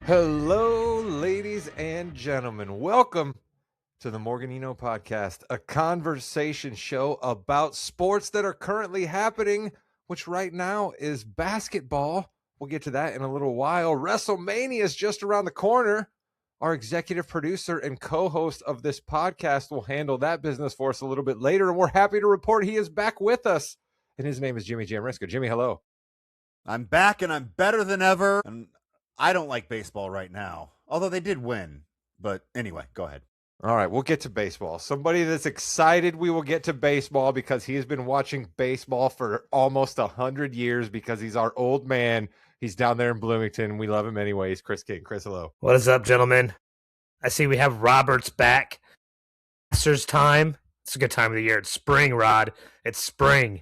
Hello, ladies and gentlemen. Welcome to the Morganino Podcast, a conversation show about sports that are currently happening, which right now is basketball. We'll get to that in a little while. Wrestlemania is just around the corner. Our executive producer and co-host of this podcast will handle that business for us a little bit later, and we're happy to report he is back with us. And his name is Jimmy Jamriska. Jimmy, hello. I'm back and I'm better than ever. And I don't like baseball right now, although they did win. But anyway, go ahead. All right, we'll get to baseball. Somebody that's excited we will get to baseball because he has been watching baseball for almost 100 years because he's our old man. He's down there in Bloomington. We love him anyways. Chris King. Chris, hello. What is up, gentlemen? I see we have Roberts back. Masters time. It's a good time of the year. It's spring, Rod. It's spring.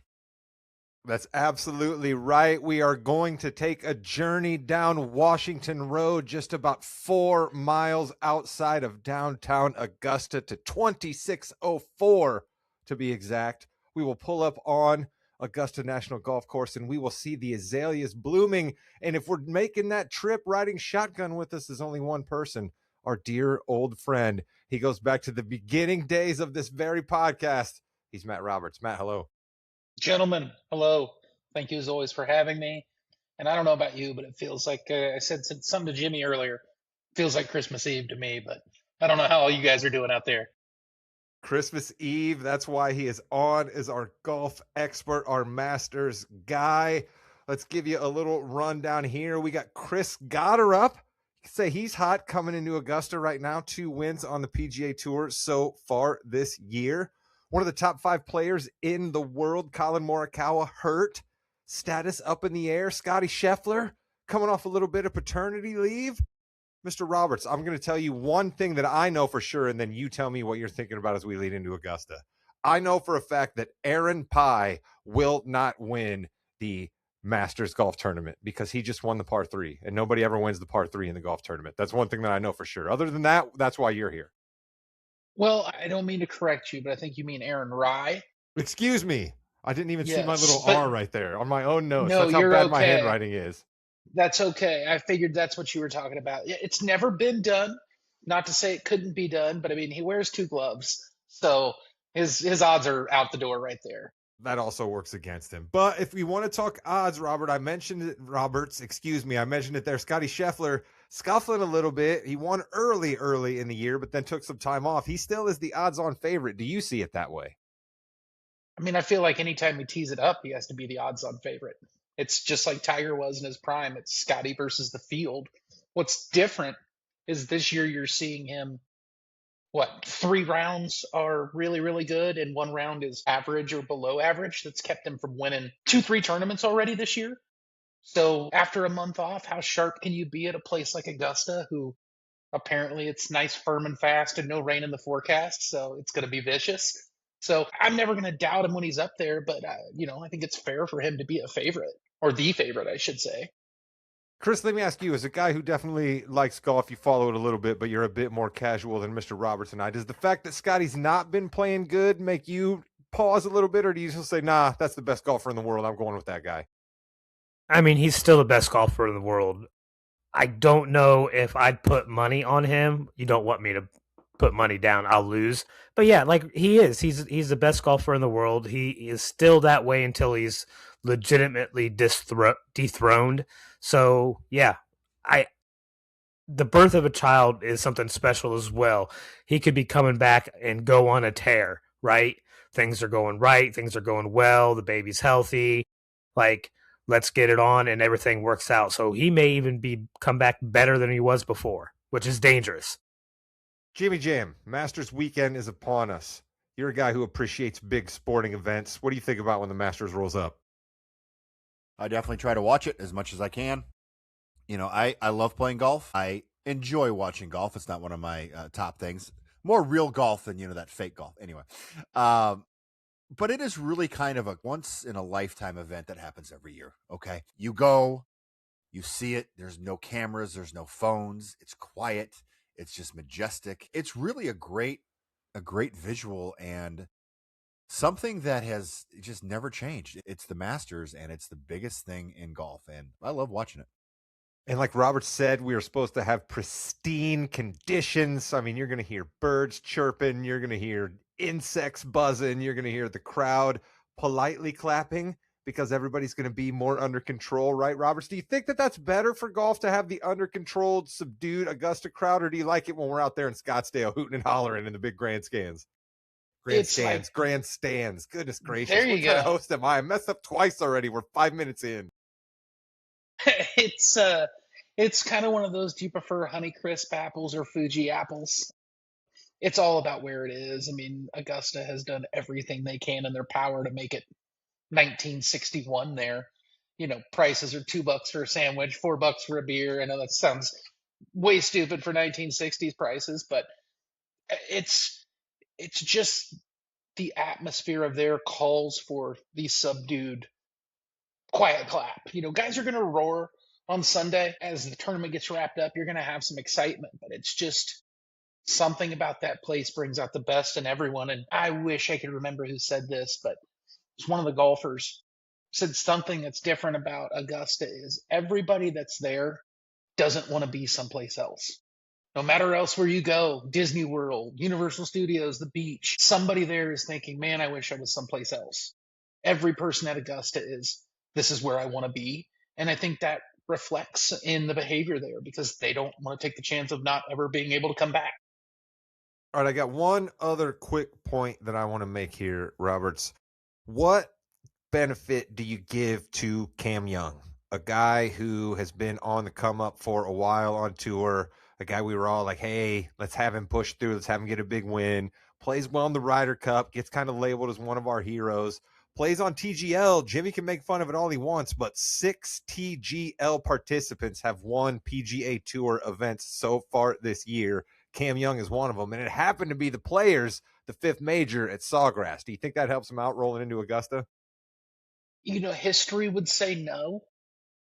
That's absolutely right. We are going to take a journey down Washington Road, just about 4 miles outside of downtown Augusta to 2604 to be exact. We will pull up on Augusta National Golf Course and we will see the azaleas blooming. And if we're making that trip, riding shotgun with us is only one person, our dear old friend. He goes back to the beginning days of this very podcast. He's Matt Roberts. Matt, hello. Gentlemen, hello. Thank you as always for having me. And I don't know about you, but it feels like I said something to Jimmy earlier. It feels like Christmas Eve to me, but I don't know how all you guys are doing out there. Christmas Eve. That's why he is on as our golf expert, our Masters guy. Let's give you a little rundown here. We got Chris Gotterup. You can say he's hot coming into Augusta right now. 2 wins on the PGA Tour so far this year. One of the top 5 players in the world, Colin Morikawa, hurt. Status up in the air. Scotty Scheffler coming off a little bit of paternity leave. Mr. Roberts, I'm going to tell you one thing that I know for sure, and then you tell me what you're thinking about as we lead into Augusta. I know for a fact that Aaron Pye will not win the Masters golf tournament because he just won the par 3, and nobody ever wins the par 3 in the golf tournament. That's one thing that I know for sure. Other than that, that's why you're here. Well, I don't mean to correct you, but I think you mean Aaron Rye. Excuse me. I didn't even see my Yes, little but R right there on my own notes. no, That's how you're bad my okay. handwriting is. That's okay. I figured that's what you were talking about. It's never been done. Not to say it couldn't be done, but I mean, he wears 2 gloves. So his odds are out the door right there. That also works against him. But if we want to talk odds, I mentioned it there. Scotty Scheffler scuffling a little bit. He won early in the year, but then took some time off. He still is the odds-on favorite. Do you see it that way? I mean, I feel like anytime he tees it up, he has to be the odds-on favorite. It's just like Tiger was in his prime. It's Scotty versus the field. What's different is this year you're seeing him, 3 rounds are really, really good, and 1 round is average or below average. That's kept him from winning 2, 3 tournaments already this year. So after a month off, how sharp can you be at a place like Augusta, who apparently it's nice, firm, and fast, and no rain in the forecast, so it's going to be vicious. So I'm never going to doubt him when he's up there, but I think it's fair for him to be a favorite, or the favorite, I should say. Chris, let me ask you, as a guy who definitely likes golf, you follow it a little bit, but you're a bit more casual than Mr. Roberts and I. Does the fact that Scotty's not been playing good make you pause a little bit, or do you just say, nah, that's the best golfer in the world, I'm going with that guy? I mean, he's still the best golfer in the world. I don't know if I'd put money on him. You don't want me to put money down. I'll lose. But yeah, like he is. He's the best golfer in the world. He is still that way until he's legitimately dethroned. So yeah, the birth of a child is something special as well. He could be coming back and go on a tear, right? Things are going right. Things are going well. The baby's healthy. Like, let's get it on, and everything works out. So he may even come back better than he was before, which is dangerous. Jimmy Jam, Masters weekend is upon us. You're a guy who appreciates big sporting events. What do you think about when the Masters rolls up? I definitely try to watch it as much as I can. I love playing golf. I enjoy watching golf. It's not one of my top things. More real golf than, that fake golf. Anyway. But it is really kind of a once-in-a-lifetime event that happens every year, okay? You go, you see it. There's no cameras. There's no phones. It's quiet. It's just majestic. It's really a great visual and something that has just never changed. It's the Masters, and it's the biggest thing in golf, and I love watching it. And like Robert said, we are supposed to have pristine conditions. I mean, you're going to hear birds chirping, you're going to hear insects buzzing, you're going to hear the crowd politely clapping because everybody's going to be more under control, right, Roberts? Do you think that that's better for golf to have the under controlled, subdued Augusta crowd, or do you like it when we're out there in Scottsdale hooting and hollering in the big grandstands? Grandstands. Goodness gracious. There you What kind of go. host am I? I messed up twice already. We're 5 minutes in. It's kind of one of those. Do you prefer Honeycrisp apples or Fuji apples? It's all about where it is. I mean, Augusta has done everything they can in their power to make it 1961 there. Prices are $2 for a sandwich, $4 for a beer. I know that sounds way stupid for 1960s prices, but it's just the atmosphere of there calls for the subdued quiet clap. Guys are going to roar on Sunday as the tournament gets wrapped up. You're going to have some excitement, but it's just something about that place brings out the best in everyone. And I wish I could remember who said this, but it's one of the golfers said something that's different about Augusta is everybody that's there doesn't want to be someplace else. No matter else where you go, Disney World, Universal Studios, the beach, somebody there is thinking, man, I wish I was someplace else. Every person at Augusta this is where I want to be. And I think that reflects in the behavior there because they don't want to take the chance of not ever being able to come back. All right, I got one other quick point that I want to make here, Roberts. What benefit do you give to Cam Young, a guy who has been on the come up for a while on tour, a guy we were all like, hey, let's have him push through, let's have him get a big win, plays well in the Ryder Cup, gets kind of labeled as one of our heroes, plays on TGL. Jimmy can make fun of it all he wants, but 6 TGL participants have won PGA Tour events so far this year. Cam Young is one of them, and it happened to be the Players, the 5th major at Sawgrass. Do you think that helps him out rolling into Augusta? History would say no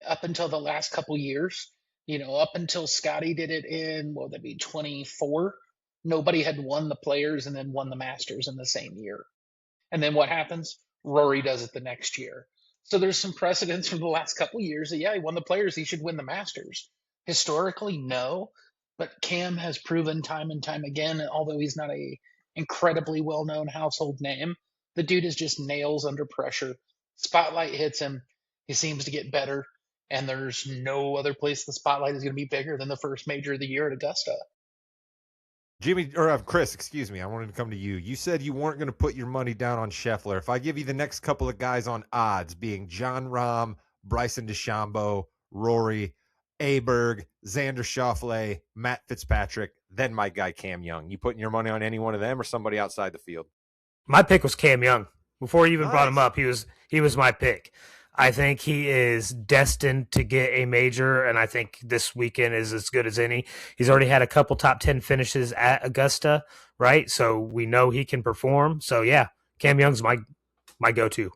up until the last couple years. Up until Scotty did it in, what would that be, 24? Nobody had won the Players and then won the Masters in the same year. And then what happens? Rory does it the next year. So there's some precedents from the last couple years that, yeah, he won the Players, he should win the Masters. Historically, no. But Cam has proven time and time again, although he's not a incredibly well-known household name, the dude is just nails under pressure. Spotlight hits him. He seems to get better. And there's no other place the spotlight is going to be bigger than the first major of the year at Augusta. Jimmy, or Chris, excuse me, I wanted to come to you. You said you weren't going to put your money down on Scheffler. If I give you the next couple of guys on odds, being John Rahm, Bryson DeChambeau, Rory, Aberg, Xander Schauffele, Matt Fitzpatrick, then my guy Cam Young. You putting your money on any one of them or somebody outside the field? My pick was Cam Young. Before you even brought him Nice. up, he was my pick. I think he is destined to get a major, and I think this weekend is as good as any. He's already had a couple top 10 finishes at Augusta, right? So we know he can perform. So yeah, Cam Young's my go-to.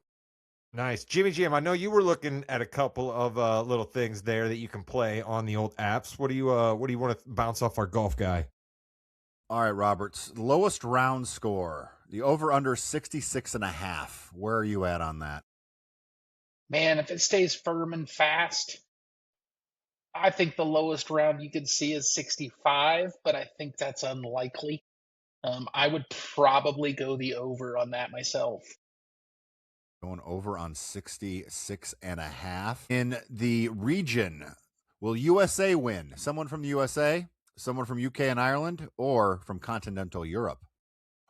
Nice. Jimmy Jam, I know you were looking at a couple of little things there that you can play on the old apps. What do you want to bounce off our golf guy? All right, Roberts. Lowest round score. The over-under 66.5. Where are you at on that? Man, if it stays firm and fast, I think the lowest round you could see is 65, but I think that's unlikely. I would probably go the over on that myself. Going over on 66.5. In the region, will USA win? Someone from the USA, someone from UK and Ireland, or from continental Europe?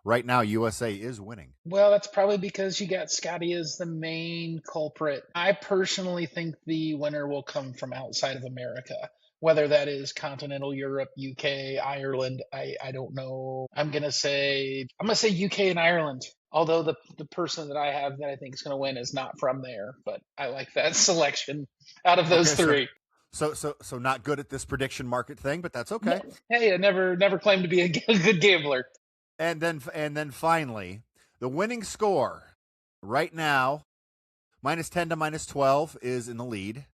Right now, USA is winning. Well, that's probably because you got Scotty as the main culprit. I personally think the winner will come from outside of America, whether that is continental Europe, UK, Ireland. I don't know. I'm gonna say UK and Ireland. Although the person that I have that I think is going to win is not from there, but I like that selection out of those three. So not good at this prediction market thing, but that's okay. Hey, I never claimed to be a good gambler. And then finally, the winning score right now, -10 to -12 is in the lead.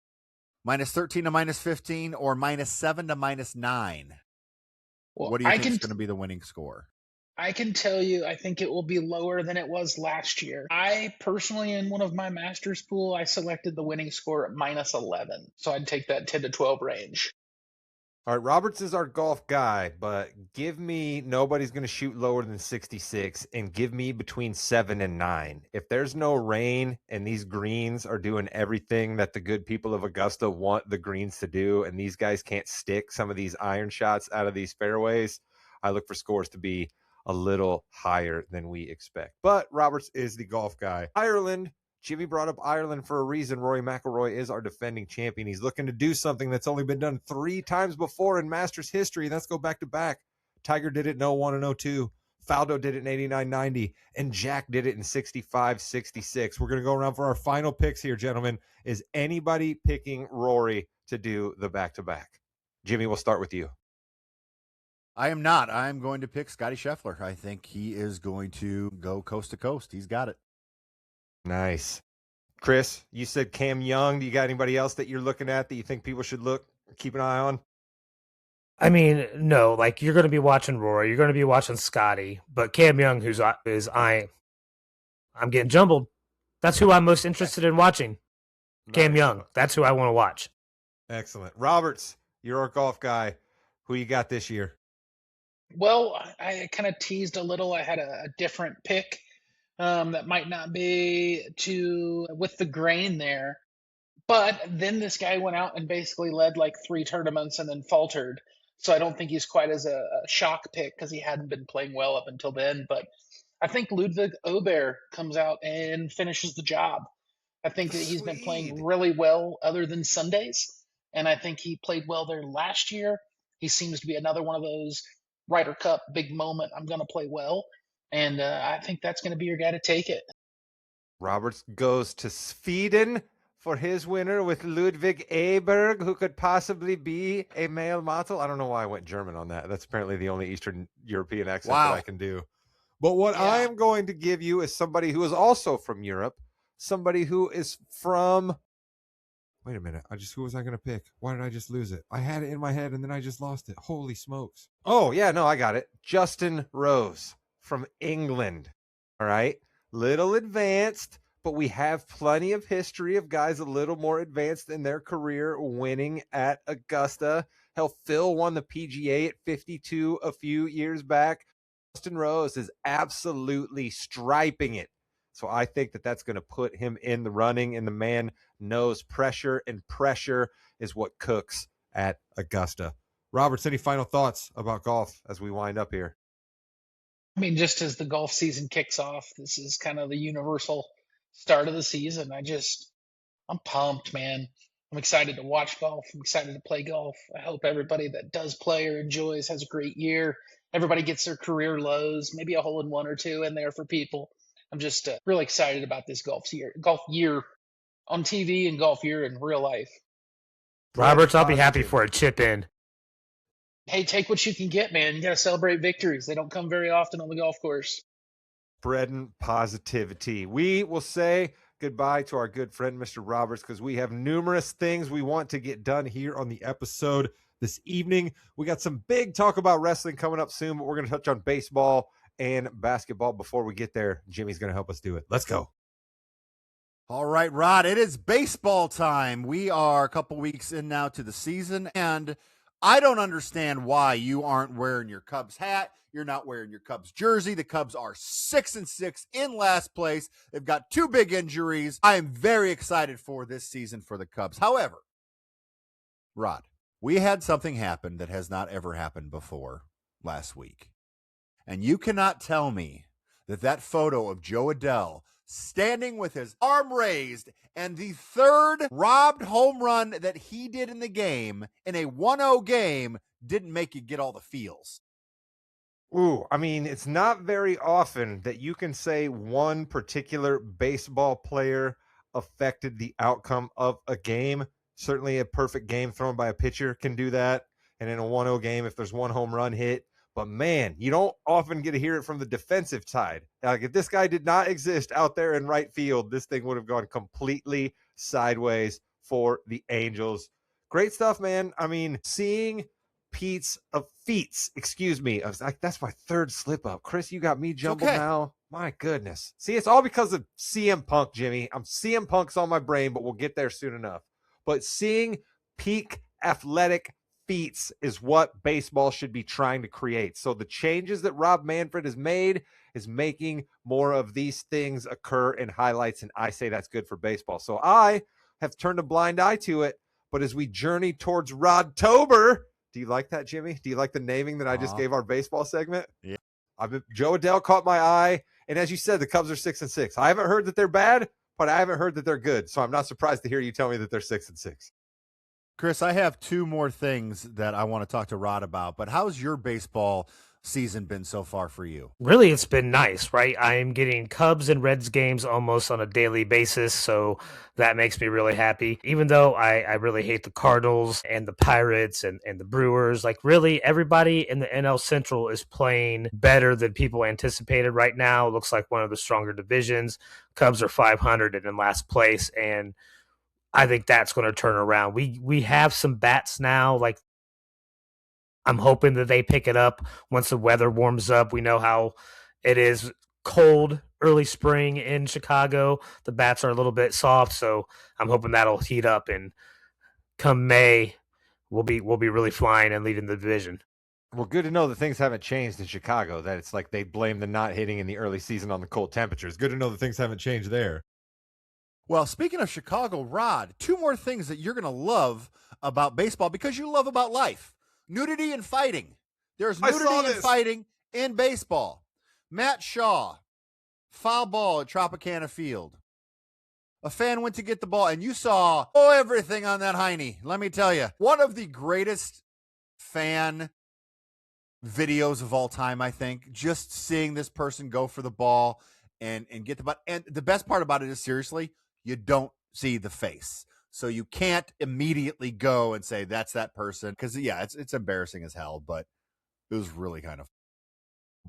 -13 to -15 or -7 to -9. Well, What do you think is going to be the winning score? I can tell you, I think it will be lower than it was last year. I personally, in one of my Masters pool, I selected the winning score at -11. So I'd take that 10 to 12 range. All right, Roberts is our golf guy, but give me nobody's going to shoot lower than 66 and give me between 7 and 9. If there's no rain and these greens are doing everything that the good people of Augusta want the greens to do, and these guys can't stick some of these iron shots out of these fairways, I look for scores to be a little higher than we expect. But Roberts is the golf guy. Ireland. Jimmy brought up Ireland for a reason. Rory McIlroy is our defending champion. He's looking to do something that's only been done 3 times before in Masters history. Let's go back to back. Tiger did it in 01 and 02. Faldo did it in 89-90. And Jack did it in 65-66. We're going to go around for our final picks here, gentlemen. Is anybody picking Rory to do the back-to-back? Jimmy, we'll start with you. I am not. I'm going to pick Scotty Scheffler. I think he is going to go coast to coast. He's got it. Nice. Chris, you said Cam Young. Do you got anybody else that you're looking at that you think people should keep an eye on? I mean, no, like you're going to be watching Rory, you're going to be watching Scotty, but Cam Young, I'm getting jumbled. That's who I'm most interested in watching. Cam Young. That's who I want to watch. Excellent. Roberts, you're our golf guy. Who you got this year? Well, I kind of teased a little. I had a different pick that might not be too with the grain there. But then this guy went out and basically led like 3 tournaments and then faltered. So I don't think he's quite as a shock pick because he hadn't been playing well up until then. But I think Ludwig Aubert comes out and finishes the job. I think that he's been playing really well other than Sundays. And I think he played well there last year. He seems to be another one of those Ryder Cup big moment. I'm going to play well. And I think that's going to be your guy to take it. Roberts goes to Sweden for his winner with Ludwig Aberg, who could possibly be a male model. I don't know why I went German on that. That's apparently the only Eastern European accent that I can do. But what I am going to give you is somebody who is also from Europe, somebody who is from... Wait a minute. Who was I going to pick? Why did I just lose it? I had it in my head and then I just lost it. Holy smokes. Oh, yeah, no, I got it. Justin Rose from England. All right. Little advanced, but we have plenty of history of guys a little more advanced in their career winning at Augusta. Hell, Phil won the PGA at 52 a few years back. Justin Rose is absolutely striping it. So I think that that's going to put him in the running, and the man knows pressure, and pressure is what cooks at Augusta. Roberts, any final thoughts about golf as we wind up here? I mean, just as the golf season kicks off, this is kind of the universal start of the season. I'm pumped, man. I'm excited to watch golf. I'm excited to play golf. I hope everybody that does play or enjoys has a great year. Everybody gets their career lows, maybe a hole in one or two in there for people. I'm just really excited about this golf year on TV and golf year in real life. Roberts, I'll be happy for a chip in. Hey, take what you can get, man. You got to celebrate victories. They don't come very often on the golf course. Spreading positivity. We will say goodbye to our good friend, Mr. Roberts, because we have numerous things we want to get done here on the episode this evening. We got some big talk about wrestling coming up soon, but we're going to touch on baseball and basketball before we get there. Jimmy's going to help us do it. Let's go. All right, Rod, it is baseball time. We are a couple weeks in now to the season, and I don't understand why you aren't wearing your Cubs hat. You're not wearing your Cubs jersey. The Cubs are 6-6 in last place. They've got 2 big injuries. I am very excited for this season for the Cubs. However, Rod, we had something happen that has not ever happened before last week. And you cannot tell me that photo of Joe Adele standing with his arm raised and the 3rd robbed home run that he did in the game, in a 1-0 game, didn't make you get all the feels. Ooh, I mean, it's not very often that you can say one particular baseball player affected the outcome of a game. Certainly a perfect game thrown by a pitcher can do that. And in a 1-0 game, if there's one home run hit, but man, you don't often get to hear it from the defensive side. Like if this guy did not exist out there in right field, this thing would have gone completely sideways for the Angels. Great stuff, man. I mean, seeing feats, excuse me. I was like, that's my third slip up. Chris, you got me jumbled now. My goodness. See, it's all because of CM Punk, Jimmy. I'm CM Punk's on my brain, but we'll get there soon enough. But seeing peak athletic feats is what baseball should be trying to create. So the changes that Rob Manfred has made is making more of these things occur in highlights, and I say that's good for baseball. So I have turned a blind eye to it, but as we journey towards Rodtober, do you like that, Jimmy? Do you like the naming that I just gave our baseball segment? Yeah. Joe Adell caught my eye, and as you said, the Cubs are 6-6. I haven't heard that they're bad, but I haven't heard that they're good, so I'm not surprised to hear you tell me that they're 6-6. Chris, I have two more things that I want to talk to Rod about, but how's your baseball season been so far for you? Really, it's been nice, right? I am getting Cubs and Reds games almost on a daily basis, so that makes me really happy. Even though I really hate the Cardinals and the Pirates and the Brewers, like really everybody in the NL Central is playing better than people anticipated right now. It looks like one of the stronger divisions. Cubs are 500 and in last place, and I think that's going to turn around. We have some bats now, like I'm hoping that they pick it up once the weather warms up. We know how it is cold early spring in Chicago. The bats are a little bit soft, so I'm hoping that'll heat up, and come May, we'll be really flying and leading the division. Well, good to know that things haven't changed in Chicago, that it's like they blame the not hitting in the early season on the cold temperatures. Good to know that things haven't changed there. Well, speaking of Chicago, Rod, two more things that you're going to love about baseball because you love about life. Nudity and fighting. There's nudity and fighting in baseball. Matt Shaw, foul ball at Tropicana Field. A fan went to get the ball, and you saw everything on that hiney. Let me tell you, one of the greatest fan videos of all time, I think. Just seeing this person go for the ball and get the ball. And the best part about it is, seriously, you don't see the face. So you can't immediately go and say that's that person. Because, yeah, it's embarrassing as hell, but it was really kind of.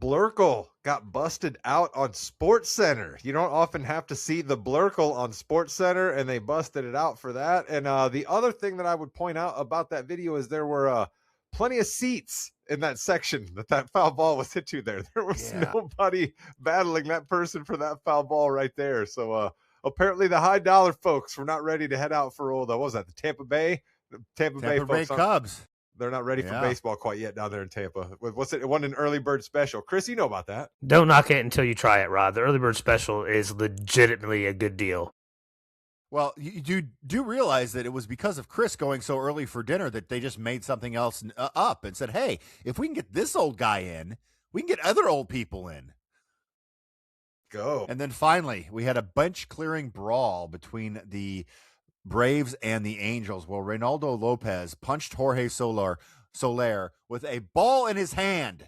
Blurkle got busted out on Sports Center. You don't often have to see the Blurkle on Sports Center, and they busted it out for that. And the other thing that I would point out about that video is there were plenty of seats in that section that foul ball was hit to there. There was nobody battling that person for that foul ball right there. So apparently the high dollar folks were not ready to head out for what was that, the Tampa Bay? Tampa Bay folks Cubs. They're not ready for baseball quite yet down there in Tampa. What's it? It wasn't an early bird special. Chris, you know about that. Don't knock it until you try it, Rod. The early bird special is legitimately a good deal. Well, you do realize that it was because of Chris going so early for dinner that they just made something else up and said, hey, if we can get this old guy in, we can get other old people in. Go. And then finally, we had a bench-clearing brawl between the Braves and the Angels. Well, Reynaldo Lopez punched Jorge Soler with a ball in his hand,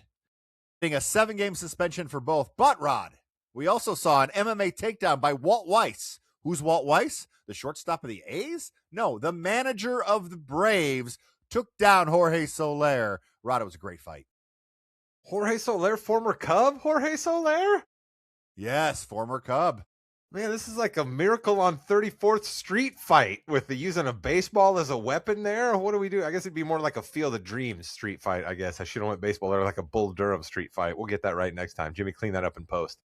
getting a 7-game suspension for both. But, Rod, we also saw an MMA takedown by Walt Weiss. Who's Walt Weiss? The shortstop of the A's? No, the manager of the Braves took down Jorge Soler. Rod, it was a great fight. Jorge Soler, former Cub? Jorge Soler? Yes, former Cub. Man, this is like a Miracle on 34th Street fight with the using a baseball as a weapon there. What do we do? I guess it'd be more like a Field of Dreams street fight, I guess. I should have went baseball there, like a Bull Durham street fight. We'll get that right next time. Jimmy, clean that up in post.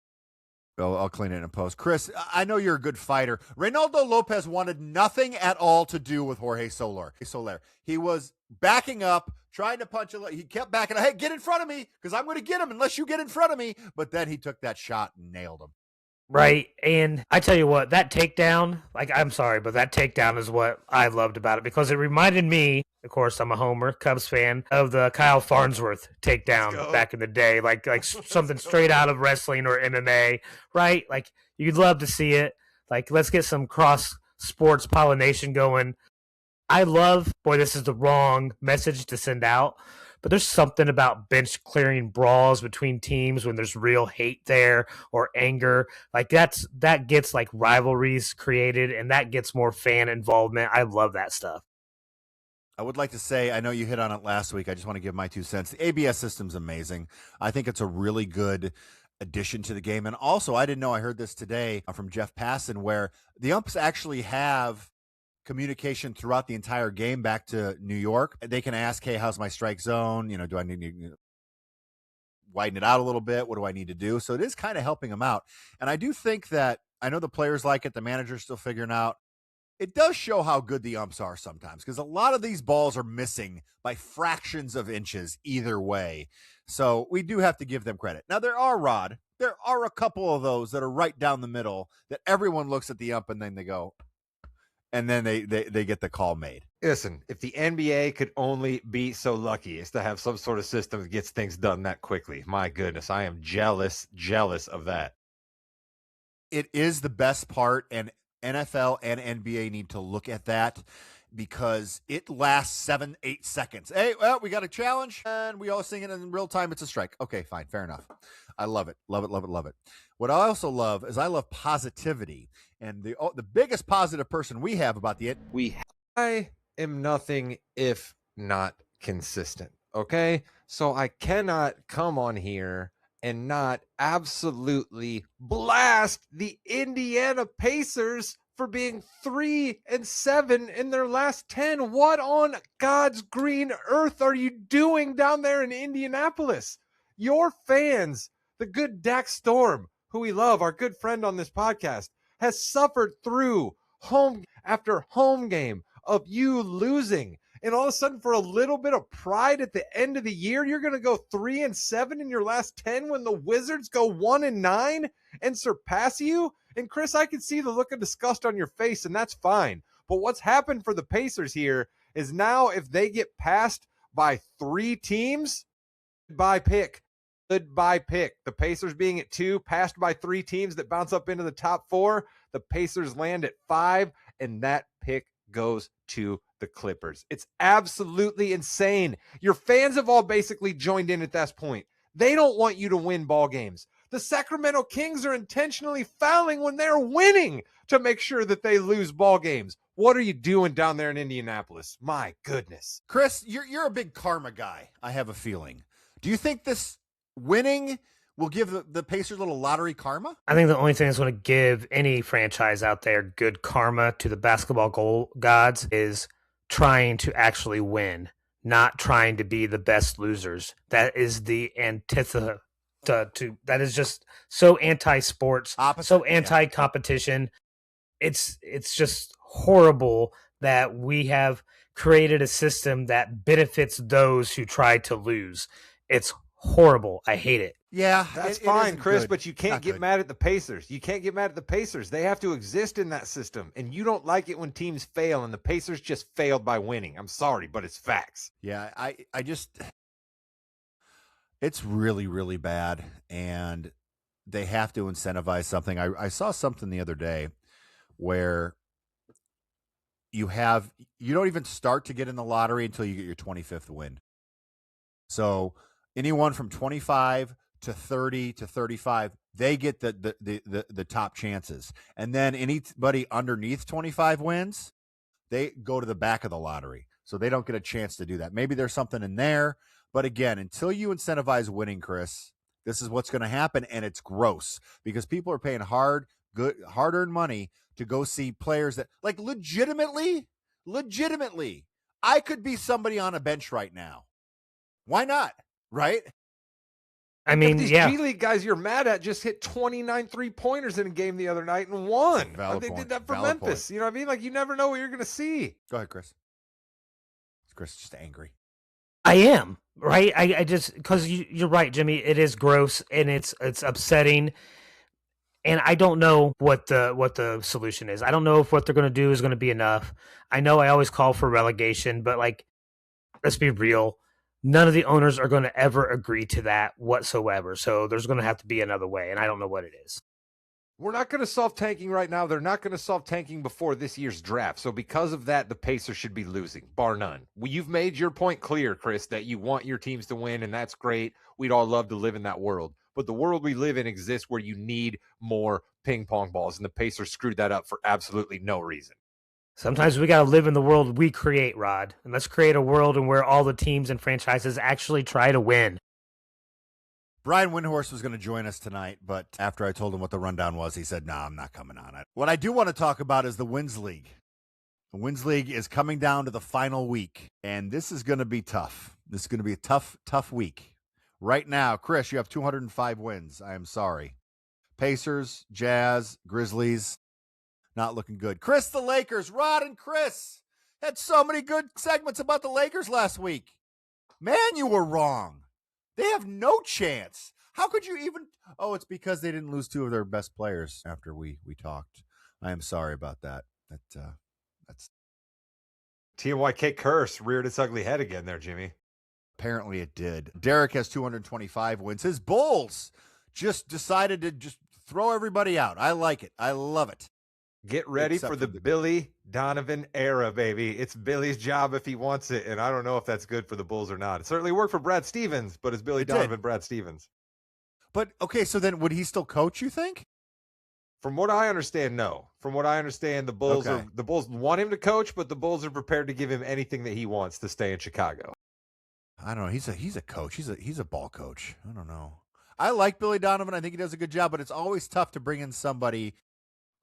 I'll clean it in post. Chris, I know you're a good fighter. Reynaldo Lopez wanted nothing at all to do with Jorge Soler. He was backing up, trying to punch. He kept backing up. Hey, get in front of me because I'm going to get him unless you get in front of me. But then he took that shot and nailed him. Right. And I tell you what, that takedown, I'm sorry, but that takedown is what I loved about it because it reminded me, of course, I'm a homer, Cubs fan, of the Kyle Farnsworth takedown back in the day, like something straight out of wrestling or MMA, right? Like, you'd love to see it. Like, let's get some cross-sports pollination going. I love, this is the wrong message to send out, but there's something about bench clearing brawls between teams when there's real hate there or anger. Like that gets like rivalries created and that gets more fan involvement. I love that stuff. I would like to say, I know you hit on it last week. I just want to give my 2 cents. The ABS system's amazing. I think it's a really good addition to the game. And also, I didn't know, I heard this today from Jeff Passan, where the umps actually have communication throughout the entire game back to New York. They can ask, hey, how's my strike zone? Do I need to widen it out a little bit? What do I need to do? So it is kind of helping them out. And I do think that, I know the players like it, the manager's still figuring out. It does show how good the umps are sometimes, because a lot of these balls are missing by fractions of inches either way. So we do have to give them credit. Now, there are a couple of those that are right down the middle that everyone looks at the ump and then they go, and then they get the call made. Listen, if the NBA could only be so lucky as to have some sort of system that gets things done that quickly. My goodness, I am jealous of that. It is the best part, and NFL and NBA need to look at that, because it lasts 7-8 seconds. Hey, well, we got a challenge, and we all sing it in real time. It's a strike. Okay, fine, fair enough. I love it. Love it. What I also love is I love positivity. And the biggest positive person we have about I am nothing if not consistent. Okay? So I cannot come on here and not absolutely blast the Indiana Pacers for being 3-7 in their last 10. What on God's green earth are you doing down there in Indianapolis? Your fans, the good Dak Storm, who we love, our good friend on this podcast, has suffered through home after home game of you losing. And all of a sudden, for a little bit of pride at the end of the year, you're going to go 3-7 in your last 10 when the Wizards go 1-9 and surpass you. And Chris, I can see the look of disgust on your face, and that's fine. But what's happened for the Pacers here is now if they get passed by 3 teams, goodbye pick. The Pacers being at 2, passed by 3 teams that bounce up into the top 4. The Pacers land at 5, and that pick goes to the Clippers. It's absolutely insane. Your fans have all basically joined in at that point. They don't want you to win ball games. The Sacramento Kings are intentionally fouling when they're winning to make sure that they lose ball games. What are you doing down there in Indianapolis? My goodness. Chris, you're a big karma guy, I have a feeling. Do you think this winning will give the Pacers a little lottery karma? I think the only thing that's going to give any franchise out there good karma to the basketball gods is trying to actually win, not trying to be the best losers. That is the antithesis to that is just so anti-sports, so anti-competition. It's just horrible that we have created a system that benefits those who try to lose. It's horrible. I hate it. Yeah, that's fine, Chris, but you can't get mad at the Pacers. You can't get mad at the Pacers. They have to exist in that system, and you don't like it when teams fail, and the Pacers just failed by winning. I'm sorry, but it's facts. Yeah, I just, it's really, really bad, and they have to incentivize something. I saw something the other day where you don't even start to get in the lottery until you get your 25th win. So anyone from 25 to 30 to 35, they get the top chances. And then anybody underneath 25 wins, they go to the back of the lottery. So they don't get a chance to do that. Maybe there's something in there. But again, until you incentivize winning, Chris, this is what's going to happen. And it's gross because people are paying hard-earned money to go see players that, like, legitimately, I could be somebody on a bench right now. Why not? Right? I mean, these G League guys you're mad at just hit 29 3-pointers in a game the other night and won. They did that for Memphis. You know what I mean? Like, you never know what you're going to see. Go ahead, Chris. Chris is just angry. I am, right? I just, because you're right, Jimmy. It is gross and it's upsetting. And I don't know what the solution is. I don't know if what they're going to do is going to be enough. I know I always call for relegation, but, like, let's be real. None of the owners are going to ever agree to that whatsoever. So there's going to have to be another way, and I don't know what it is. We're not going to solve tanking right now. They're not going to solve tanking before this year's draft. So because of that, the Pacers should be losing, bar none. You've made your point clear, Chris, that you want your teams to win, and that's great. We'd all love to live in that world. But the world we live in exists where you need more ping pong balls, and the Pacers screwed that up for absolutely no reason. Sometimes we got to live in the world we create, Rod. And let's create a world in where all the teams and franchises actually try to win. Brian Windhorst was going to join us tonight, but after I told him what the rundown was, he said, "No, I'm not coming on." What I do want to talk about is the Wins League. The Wins League is coming down to the final week, and this is going to be tough. This is going to be a tough week. Right now, Chris, you have 205 wins. I am sorry. Pacers, Jazz, Grizzlies, not looking good. Chris, the Lakers, Rod and Chris had so many good segments about the Lakers last week. Man, you were wrong. They have no chance. How could you even? Oh, it's because they didn't lose two of their best players after we talked. I am sorry about that. That's TMYK curse reared its ugly head again there, Jimmy. Apparently it did. Derek has 225 wins. His Bulls just decided to just throw everybody out. I like it. I love it. Get ready for the Billy Donovan era, baby. It's Billy's job if he wants it, and I don't know if that's good for the Bulls or not. It certainly worked for Brad Stevens, but it's Billy Donovan, Brad Stevens. But, okay, so then would he still coach, you think? From what I understand, no. From what I understand, the Bulls want him to coach, but the Bulls are prepared to give him anything that he wants to stay in Chicago. I don't know. He's a coach. He's a ball coach. I don't know. I like Billy Donovan. I think he does a good job, but it's always tough to bring in somebody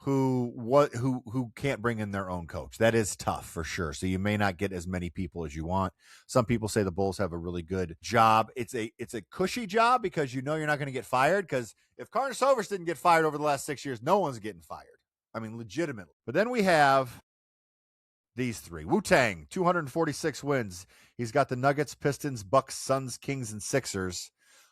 who can't bring in their own coach. That is tough for sure. So you may not get as many people as you want. Some people say the Bulls have a really good job. It's a cushy job because you know you're not going to get fired, because if Karnisovas didn't get fired over the last 6 years, no one's getting fired. I mean, legitimately. But then we have these three. Wu-Tang, 246 wins. He's got the Nuggets, Pistons, Bucks, Suns, Kings, and Sixers.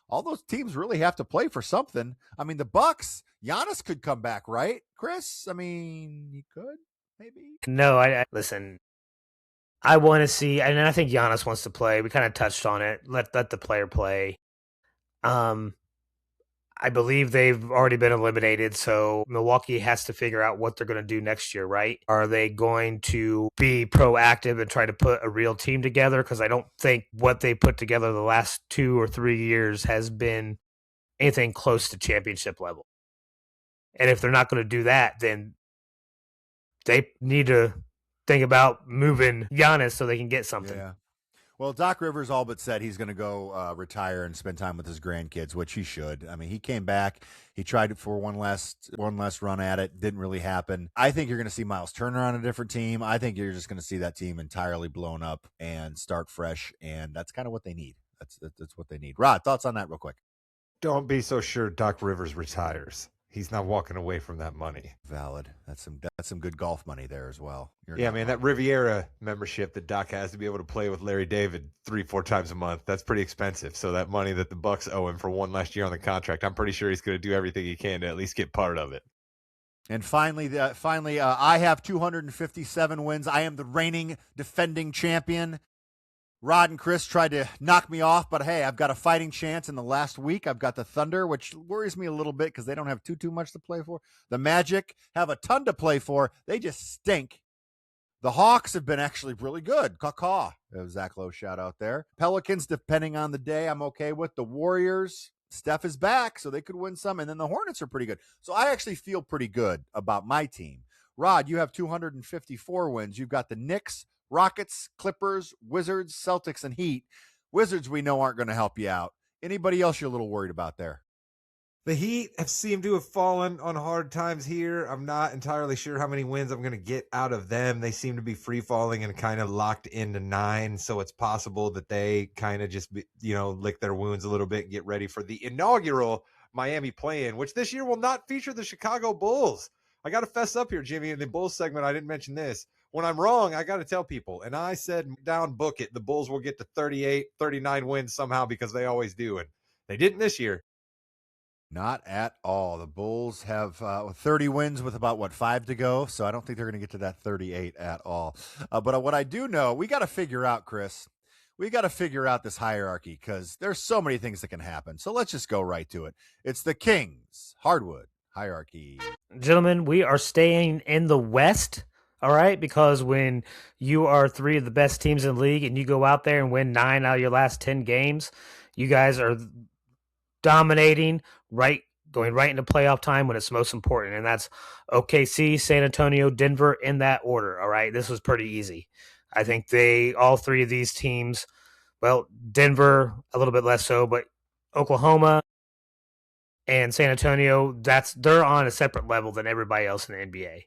All those teams really have to play for something. I mean, the Bucks, Giannis could come back, right, Chris? I mean, he could, maybe. No, I listen. I want to see, and I think Giannis wants to play. We kind of touched on it. Let the player play. I believe they've already been eliminated, so Milwaukee has to figure out what they're going to do next year, right? Are they going to be proactive and try to put a real team together? Because I don't think what they put together the last 2 or 3 years has been anything close to championship level. And if they're not going to do that, then they need to think about moving Giannis so they can get something. Yeah. Well, Doc Rivers all but said he's going to go retire and spend time with his grandkids, which he should. I mean, he came back. He tried it for one last run at it. Didn't really happen. I think you're going to see Miles Turner on a different team. I think you're just going to see that team entirely blown up and start fresh, and that's kind of what they need. That's what they need. Rod, thoughts on that real quick? Don't be so sure Doc Rivers retires. He's not walking away from that money. Valid. That's some good golf money there as well. Yeah, man, that Riviera membership that Doc has to be able to play with Larry David 3-4 times a month, that's pretty expensive. So that money that the Bucks owe him for one last year on the contract, I'm pretty sure he's going to do everything he can to at least get part of it. And finally, I have 257 wins. I am the reigning defending champion. Rod and Chris tried to knock me off, but hey, I've got a fighting chance in the last week. I've got the Thunder, which worries me a little bit because they don't have too much to play for. The Magic have a ton to play for. They just stink. The Hawks have been actually really good. Caw-caw. Zach Lowe shout out there. Pelicans, depending on the day, I'm okay with. The Warriors, Steph is back, so they could win some. And then the Hornets are pretty good. So I actually feel pretty good about my team. Rod, you have 254 wins. You've got the Knicks, Rockets, Clippers, Wizards, Celtics, and Heat. Wizards we know aren't going to help you out. Anybody else you're a little worried about there? The Heat have seemed to have fallen on hard times here. I'm not entirely sure how many wins I'm going to get out of them. They seem to be free falling and kind of locked into 9. So it's possible that they kind of just, lick their wounds a little bit and get ready for the inaugural Miami play-in, which this year will not feature the Chicago Bulls. I got to fess up here, Jimmy. In the Bulls segment, I didn't mention this. When I'm wrong, I got to tell people. And I said, down, book it. The Bulls will get to 38, 39 wins somehow because they always do. And they didn't this year. Not at all. The Bulls have 30 wins with about, 5 to go. So I don't think they're going to get to that 38 at all. But what I do know, we got to figure out, Chris, we got to figure out this hierarchy because there's so many things that can happen. So let's just go right to it. It's the Kings Hardwood hierarchy. Gentlemen, we are staying in the West. All right, because when you are 3 of the best teams in the league and you go out there and win 9 out of your last 10 games, you guys are dominating, going right into playoff time when it's most important. And that's OKC, San Antonio, Denver in that order. All right, this was pretty easy. I think all 3 of these teams, well, Denver a little bit less so, but Oklahoma and San Antonio, they're on a separate level than everybody else in the NBA.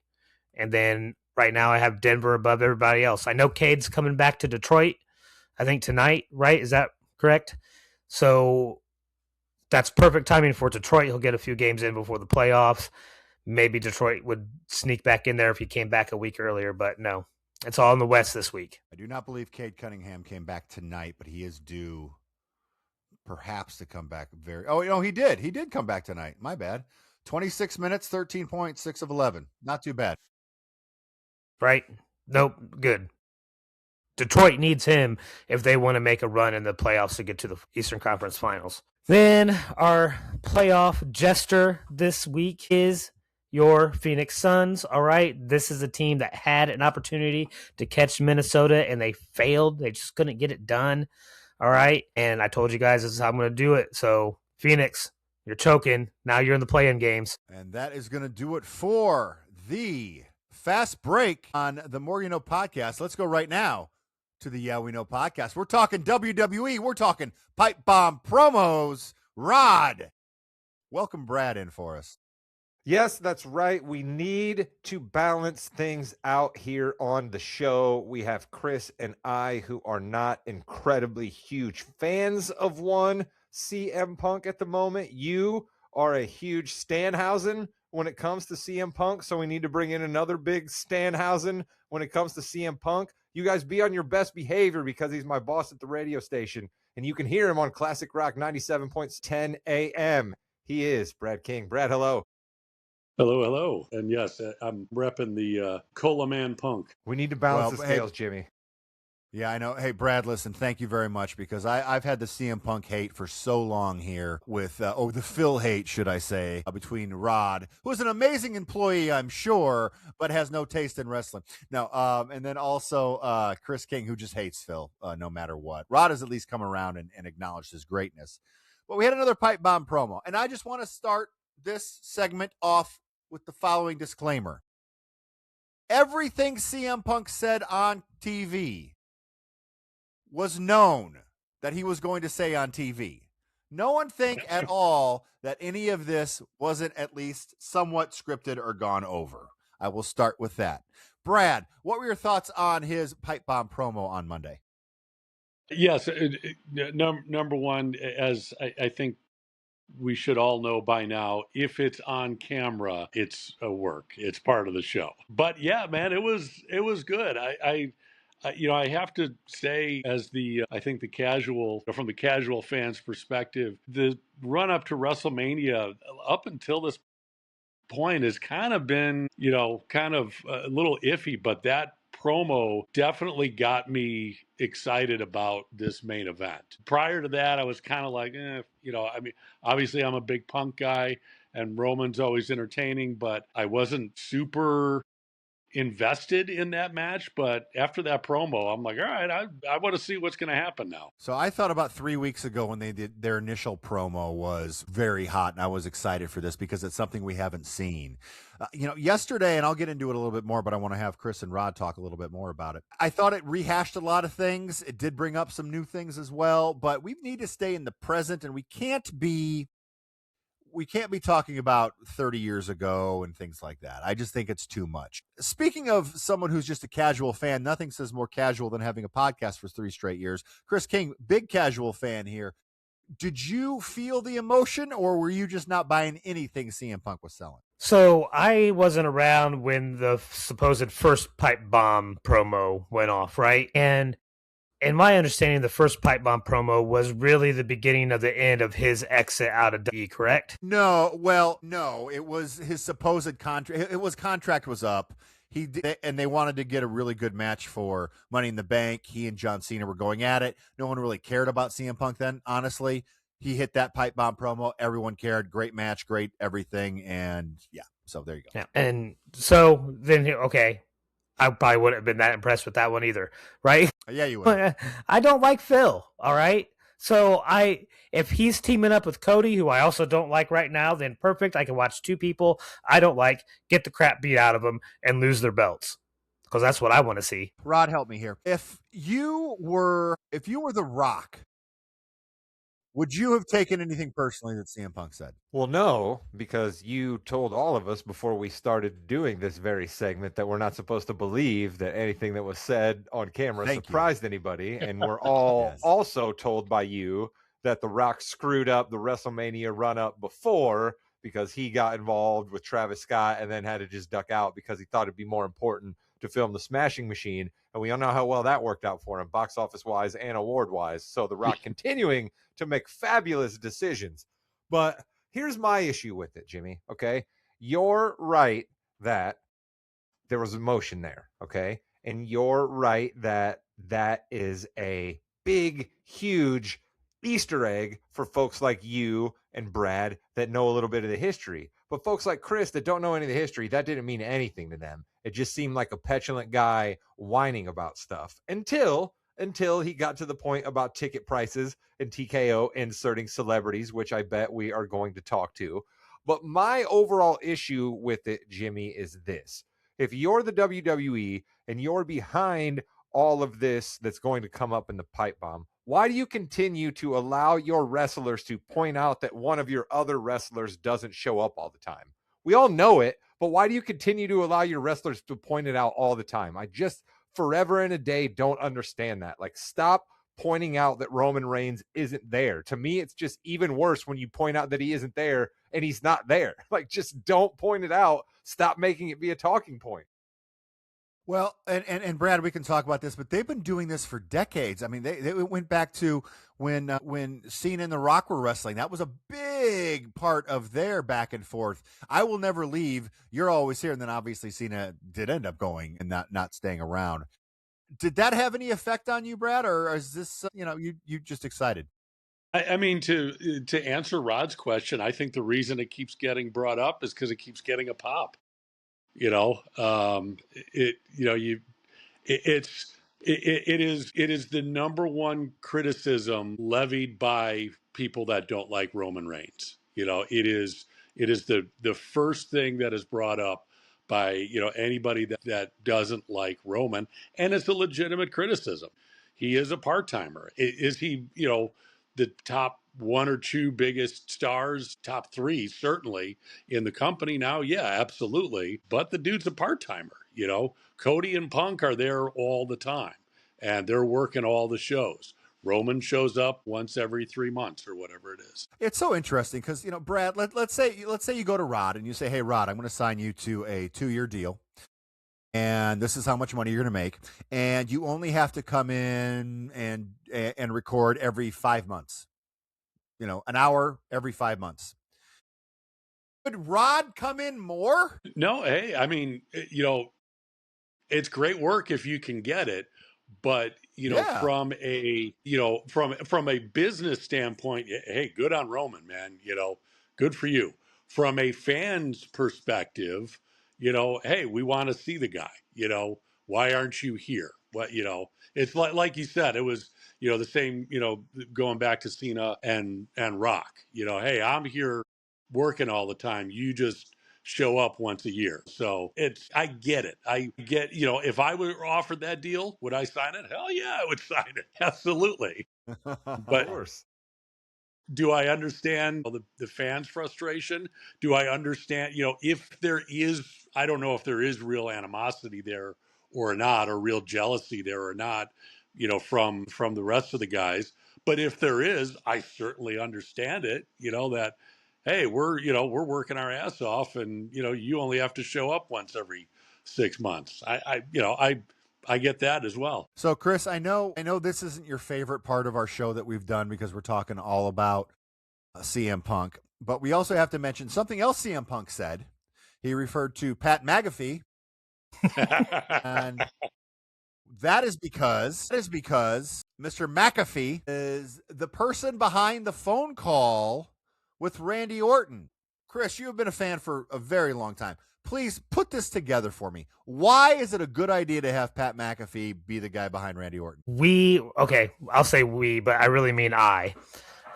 And then right now I have Denver above everybody else. I know Cade's coming back to Detroit, I think tonight, right? Is that correct? So that's perfect timing for Detroit. He'll get a few games in before the playoffs. Maybe Detroit would sneak back in there if he came back a week earlier, but no. It's all in the West this week. I do not believe Cade Cunningham came back tonight, but he is due perhaps to come back very. Oh, no, he did. He did come back tonight. My bad. 26 minutes, 13 points, 6 of 11. Not too bad. Right? Nope. Good. Detroit needs him if they want to make a run in the playoffs to get to the Eastern Conference Finals. Then our playoff jester this week is your Phoenix Suns. All right. This is a team that had an opportunity to catch Minnesota and they failed. They just couldn't get it done. All right. And I told you guys this is how I'm going to do it. So, Phoenix, you're choking. Now you're in the play-in games. And that is going to do it for the fast break on the More You Know podcast. Let's go right now to the Yeah We Know podcast. We're talking WWE. We're talking pipe bomb promos. Rod, welcome Brad in for us. Yes, that's right. We need to balance things out here on the show. We have Chris and I who are not incredibly huge fans of one CM Punk at the moment. You are a huge Stanhausen when it comes to CM Punk, so we need to bring in another big Stanhausen when it comes to CM Punk. You guys be on your best behavior because he's my boss at the radio station, and you can hear him on Classic Rock 97.10 AM. He is Brad King. Brad, hello. Hello. And yes, I'm repping the Cola Man Punk. We need to balance the scales, Jimmy. Yeah, I know. Hey, Brad, listen, thank you very much because I've had the CM Punk hate for so long here with, the Phil hate, should I say, between Rod, who is an amazing employee, I'm sure, but has no taste in wrestling. No, and then also Chris King, who just hates Phil no matter what. Rod has at least come around and acknowledged his greatness. But we had another pipe bomb promo, and I just want to start this segment off with the following disclaimer. Everything CM Punk said on TV was known that he was going to say on TV. No one think at all that any of this wasn't at least somewhat scripted or gone over. I will start with that. Brad, what were your thoughts on his pipe bomb promo on Monday? Yes, number one, as I think we should all know by now, if it's on camera, it's a work. It's part of the show. But yeah, man, it was good. I have to say, as I think from the casual fans' perspective, the run up to WrestleMania up until this point has kind of been, kind of a little iffy, but that promo definitely got me excited about this main event. Prior to that, I was kind of like, obviously I'm a big Punk guy and Roman's always entertaining, but I wasn't super invested in that match. But after that promo, I'm like, all right, I want to see what's going to happen now. So I thought about 3 weeks ago when they did their initial promo was very hot, and I was excited for this because it's something we haven't seen. Yesterday, and I'll get into it a little bit more, but I want to have Chris and Rod talk a little bit more about it. I thought it rehashed a lot of things. It did bring up some new things as well, but we need to stay in the present, and we can't be talking about 30 years ago and things like that. I just think it's too much. Speaking of someone who's just a casual fan, nothing says more casual than having a podcast for 3 straight years. Chris King, big casual fan here. Did you feel the emotion, or were you just not buying anything CM Punk was selling? So I wasn't around when the supposed first pipe bomb promo went off, right? And in my understanding, the first pipe bomb promo was really the beginning of the end of his exit out of WWE, correct? No, it was his supposed contract. It was contract was up. He did, and they wanted to get a really good match for Money in the Bank. He and John Cena were going at it. No one really cared about CM Punk then, honestly. He hit that pipe bomb promo. Everyone cared. Great match, great everything, and yeah. So there you go. Yeah, and so then okay. I probably wouldn't have been that impressed with that one either, right? Yeah, you would. I don't like Phil, all right? So if he's teaming up with Cody, who I also don't like right now, then perfect. I can watch 2 people I don't like get the crap beat out of them and lose their belts, because that's what I want to see. Rod, help me here. If you were The Rock Would you have taken anything personally that CM Punk said? Well, no, because you told all of us before we started doing this very segment that we're not supposed to believe that anything that was said on camera Thank you. surprised anybody. And we're all Yes. also told by you that The Rock screwed up the WrestleMania run up before because he got involved with Travis Scott and then had to just duck out because he thought it'd be more important to film the Smashing Machine. And we all know how well that worked out for him, box office wise and award wise. So The Rock continuing to make fabulous decisions. But here's my issue with it, Jimmy. Okay. You're right that there was emotion there. Okay. And you're right that that is a big, huge Easter egg for folks like you and Brad that know a little bit of the history. But folks like Chris that don't know any of the history, that didn't mean anything to them. It just seemed like a petulant guy whining about stuff until he got to the point about ticket prices and TKO inserting celebrities, which I bet we are going to talk to. But my overall issue with it, Jimmy, is this. If you're the WWE and you're behind all of this that's going to come up in the pipe bomb, why do you continue to allow your wrestlers to point out that one of your other wrestlers doesn't show up all the time? We all know it, but why do you continue to allow your wrestlers to point it out all the time? I just forever and a day don't understand that. Like, stop pointing out that Roman Reigns isn't there. To me, it's just even worse when you point out that he isn't there and he's not there. Like, just don't point it out. Stop making it be a talking point. Well, and Brad, we can talk about this, but they've been doing this for decades. I mean, they went back to when Cena and The Rock were wrestling. That was a big part of their back and forth. I will never leave. You're always here. And then obviously Cena did end up going and not staying around. Did that have any effect on you, Brad, or is this you just excited? I mean, to answer Rod's question, I think the reason it keeps getting brought up is because it keeps getting a pop. It is the number one criticism levied by people that don't like Roman Reigns. It is the first thing that is brought up by anybody that doesn't like Roman, and it's a legitimate criticism. He is a part-timer. Is he the top one or two biggest stars, top three certainly in the company now? Yeah, absolutely. But the dude's a part-timer. Cody and Punk are there all the time and they're working all the shows. Roman shows up once every 3 months or whatever it is. It's so interesting because Brad, let's say you go to Rod and you say, hey Rod, I'm going to sign you to a 2-year deal, and this is how much money you're going to make, and you only have to come in and record every 5 months, an hour every 5 months. Would Rod come in more? No, hey, I mean, it's great work if you can get it, but from a business standpoint, hey, good on Roman, man. Good for you. From a fan's perspective, hey, we want to see the guy. Why aren't you here? It's like you said, it was the same. Going back to Cena and Rock. Hey, I'm here working all the time. You just show up once a year. So I get it. I get, if I were offered that deal, would I sign it? Hell yeah, I would sign it. Absolutely. Of But course. do I understand the fans' frustration? Do I understand, if there is, I don't know if there is real animosity there or not, or real jealousy there or not, from the rest of the guys. But if there is, I certainly understand it, that, hey, we're working our ass off and, you only have to show up once every 6 months. I get that as well. So, Chris, I know this isn't your favorite part of our show that we've done because we're talking all about CM Punk, but we also have to mention something else CM Punk said. He referred to Pat McAfee, and that is because Mr. McAfee is the person behind the phone call with Randy Orton. Chris, you have been a fan for a very long time. Please put this together for me. Why is it a good idea to have Pat McAfee be the guy behind Randy Orton? I'll say we, but I really mean I.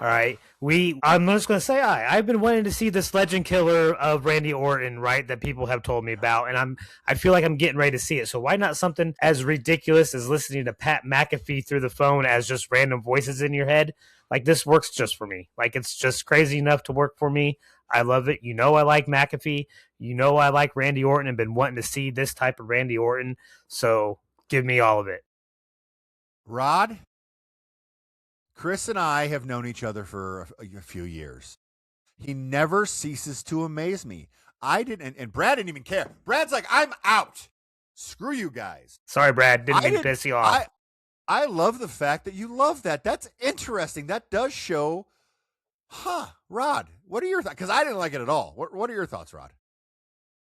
All right. I'm just going to say I've been wanting to see this legend killer of Randy Orton, right, that people have told me about, and I feel like I'm getting ready to see it. So why not something as ridiculous as listening to Pat McAfee through the phone as just random voices in your head? Like, this works just for me. Like, it's just crazy enough to work for me. I love it. I like McAfee. I like Randy Orton and been wanting to see this type of Randy Orton. So give me all of it. Rod, Chris and I have known each other for a few years. He never ceases to amaze me. I didn't, and Brad didn't even care. Brad's like, I'm out. Screw you guys. Sorry, Brad. Didn't mean to piss you off. I love the fact that you love that. That's interesting. That does show. Rod, what are your thoughts? Because I didn't like it at all. What are your thoughts, Rod?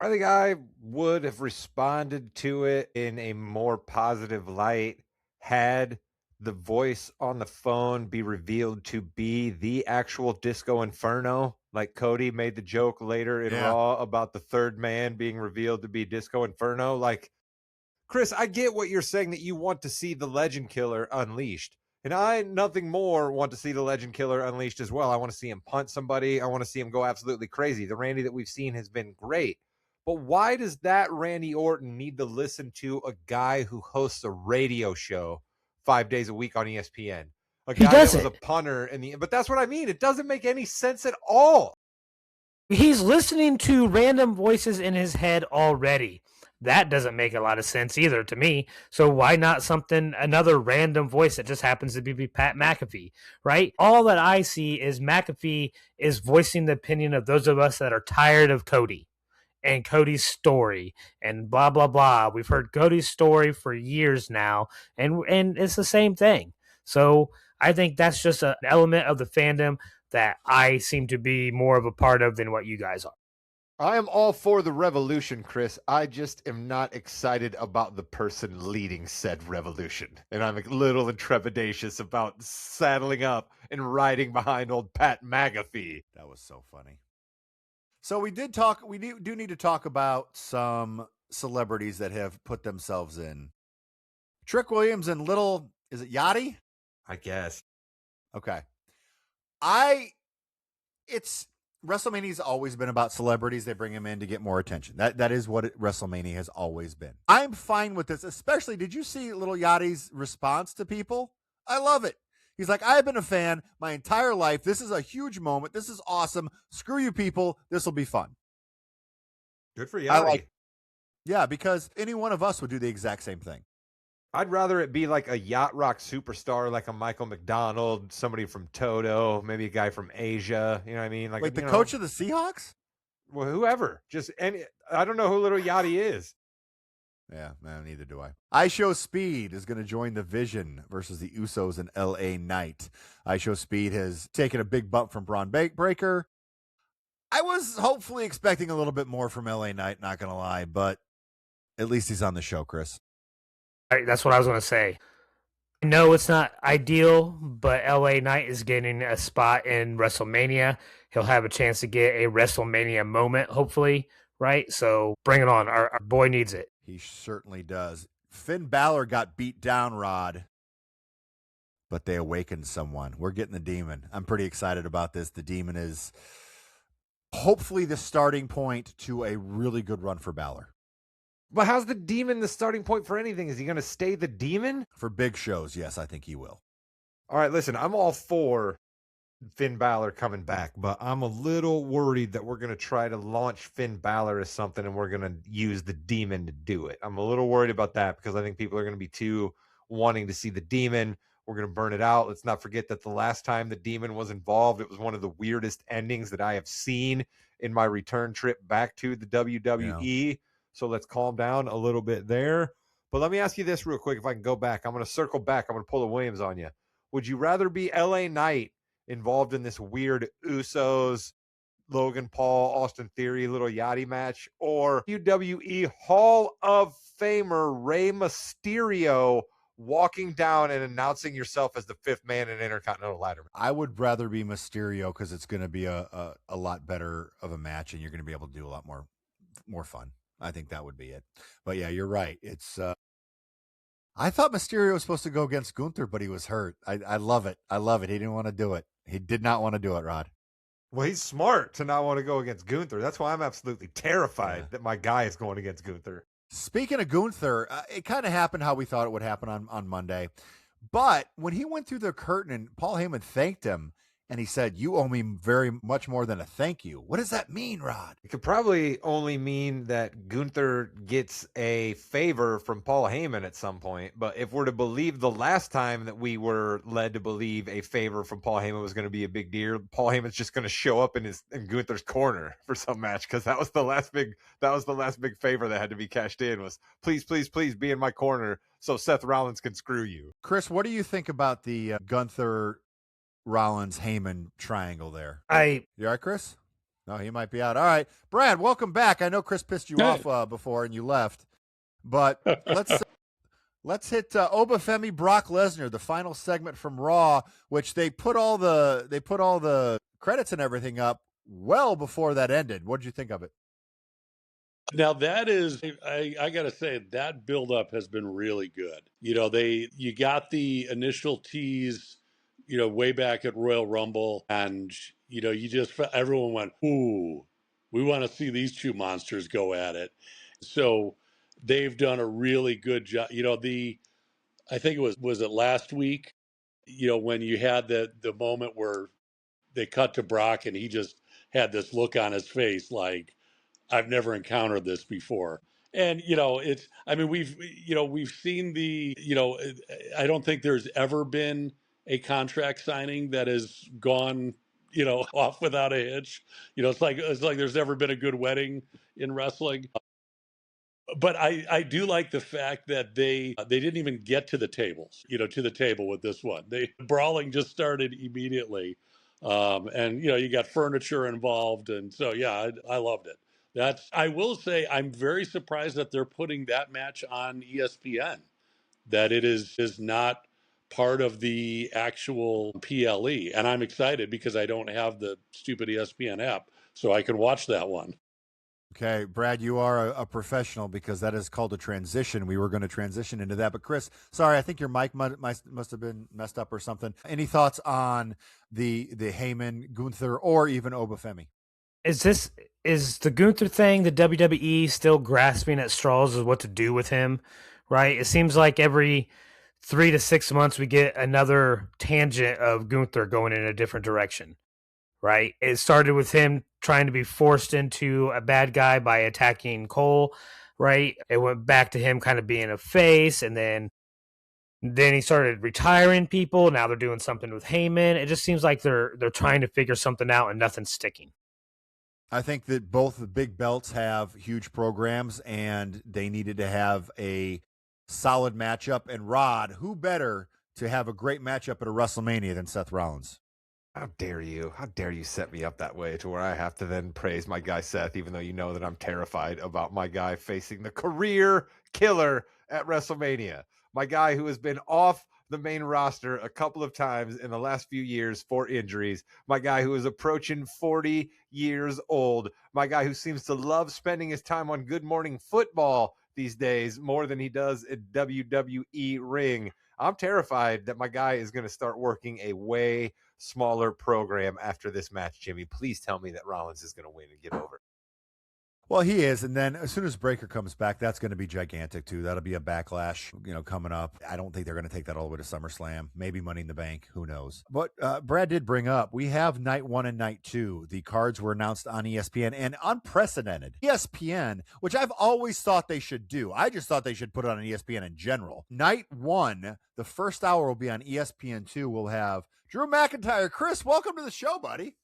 I think I would have responded to it in a more positive light had the voice on the phone be revealed to be the actual Disco Inferno. Like Cody made the joke later in Raw about the third man being revealed to be Disco Inferno. Like, Chris, I get what you're saying, that you want to see the Legend Killer unleashed. And I, nothing more, want to see the Legend Killer unleashed as well. I want to see him punt somebody. I want to see him go absolutely crazy. The Randy that we've seen has been great. But why does that Randy Orton need to listen to a guy who hosts a radio show 5 days a week on ESPN? A guy that was a punter but that's what I mean. It doesn't make any sense at all. He's listening to random voices in his head already. That doesn't make a lot of sense either to me. So why not another random voice that just happens to be Pat McAfee, right? All that I see is McAfee is voicing the opinion of those of us that are tired of Cody and Cody's story and blah, blah, blah. We've heard Cody's story for years now, and it's the same thing. So I think that's just an element of the fandom that I seem to be more of a part of than what you guys are. I am all for the revolution, Chris. I just am not excited about the person leading said revolution. And I'm a little trepidatious about saddling up and riding behind old Pat McAfee. That was so funny. So we do need to talk about some celebrities that have put themselves in. Trick Williams and is it Yachty? I guess. Okay. WrestleMania's always been about celebrities. They bring them in to get more attention. That is what WrestleMania has always been. I'm fine with this, especially, did you see little Yachty's response to people? I love it. He's like, I've been a fan my entire life. This is a huge moment. This is awesome. Screw you people. This will be fun. Good for Yachty. Yeah, because any one of us would do the exact same thing. I'd rather it be like a yacht rock superstar, like a Michael McDonald, somebody from Toto, maybe a guy from Asia. You know what I mean? Like, wait, the coach of the Seahawks? Well, whoever. I don't know who little Yachty is. Yeah, man, neither do I. I Show Speed is going to join the Vision versus the Usos in LA Knight. I Show Speed has taken a big bump from Braun Breaker. I was hopefully expecting a little bit more from LA Knight, not going to lie, but at least he's on the show, Chris. That's what I was going to say. No, it's not ideal, but LA Knight is getting a spot in WrestleMania. He'll have a chance to get a WrestleMania moment, hopefully, right? So bring it on. Our boy needs it. He certainly does. Finn Balor got beat down, Rod, but they awakened someone. We're getting the Demon. I'm pretty excited about this. The Demon is hopefully the starting point to a really good run for Balor. But how's the Demon the starting point for anything? Is he going to stay the Demon? For big shows, yes, I think he will. All right, listen, I'm all for Finn Balor coming back, but I'm a little worried that we're going to try to launch Finn Balor as something and we're going to use the Demon to do it. I'm a little worried about that because I think people are going to be too wanting to see the Demon. We're going to burn it out. Let's not forget that the last time the Demon was involved, it was one of the weirdest endings that I have seen in my return trip back to the WWE. Yeah. So let's calm down a little bit there. But let me ask you this real quick. If I can go back, I'm going to circle back. I'm going to pull the Williams on you. Would you rather be LA Knight involved in this weird Usos, Logan Paul, Austin Theory, Little Yachty match, or WWE Hall of Famer Rey Mysterio walking down and announcing yourself as the fifth man in Intercontinental Ladder? I would rather be Mysterio because it's going to be a lot better of a match and you're going to be able to do a lot more fun. I think that would be it. But yeah, you're right. It's I thought Mysterio was supposed to go against Gunther, but he was hurt. I love it. I love it. He didn't want to do it. He did not want to do it, Rod. Well, he's smart to not want to go against Gunther. That's why I'm absolutely terrified that my guy is going against Gunther. Speaking of Gunther, it kind of happened how we thought it would happen on Monday. But when he went through the curtain and Paul Heyman thanked him and he said, "You owe me very much more than a thank you." What does that mean, Rod? It could probably only mean that Gunther gets a favor from Paul Heyman at some point. But if we're to believe the last time that we were led to believe a favor from Paul Heyman was going to be a big deal, Paul Heyman's just going to show up in Gunther's corner for some match, because that was the last big favor that had to be cashed in, was please be in my corner so Seth Rollins can screw you. Chris, what do you think about the Gunther Rollins Heyman triangle there? You all right, Chris? No, he might be out. All right, Brad, welcome back. I know Chris pissed you off before and you left, but let's hit Obafemi Brock Lesnar, the final segment from Raw, which they put all the credits and everything up well before that ended. What did you think of it? Now that is, I got to say, that buildup has been really good. You got the initial tease, way back at Royal Rumble, and everyone went, "Ooh, we want to see these two monsters go at it." So they've done a really good job. I think was it last week, when you had the moment where they cut to Brock and he just had this look on his face like, I've never encountered this before. And, we've seen I don't think there's ever been a contract signing that has gone, off without a hitch. It's like there's never been a good wedding in wrestling. But I do like the fact that they didn't even get to the tables, to the table with this one. Brawling just started immediately. And, you got furniture involved. And so, yeah, I loved it. I will say, I'm very surprised that they're putting that match on ESPN, that it is not part of the actual PLE. And I'm excited because I don't have the stupid ESPN app, so I can watch that one. Okay, Brad, you are a professional, because that is called a transition. We were going to transition into that. But Chris, sorry, I think your mic must have been messed up or something. Any thoughts on the Heyman, Gunther, or even Obafemi? Is the Gunther thing, the WWE still grasping at straws as what to do with him, right? It seems like every 3 to 6 months we get another tangent of Gunther going in a different direction, right? It started with him trying to be forced into a bad guy by attacking Cole, right? It went back to him kind of being a face, and then he started retiring people. Now they're doing something with Heyman. It just seems like they're trying to figure something out and nothing's sticking. I think that both the big belts have huge programs, and they needed to have a solid matchup. And Rod, who better to have a great matchup at a WrestleMania than Seth Rollins? How dare you? How dare you set me up that way to where I have to then praise my guy Seth, even though you know that I'm terrified about my guy facing the career killer at WrestleMania. My guy who has been off the main roster a couple of times in the last few years for injuries. My guy who is approaching 40 years old. My guy who seems to love spending his time on Good Morning Football these days more than he does at WWE ring. I'm terrified that my guy is going to start working a way smaller program after this match, Jimmy. Please tell me that Rollins is going to win and get over. Well, he is. And then as soon as Breaker comes back, that's going to be gigantic, too. That'll be a backlash, coming up. I don't think they're going to take that all the way to SummerSlam. Maybe Money in the Bank. Who knows? But Brad did bring up, we have night 1 and night 2. The cards were announced on ESPN, and unprecedented. ESPN, which I've always thought they should do. I just thought they should put it on ESPN in general. Night 1, the first hour will be on ESPN2. We'll have Drew McIntyre. Chris, welcome to the show, buddy.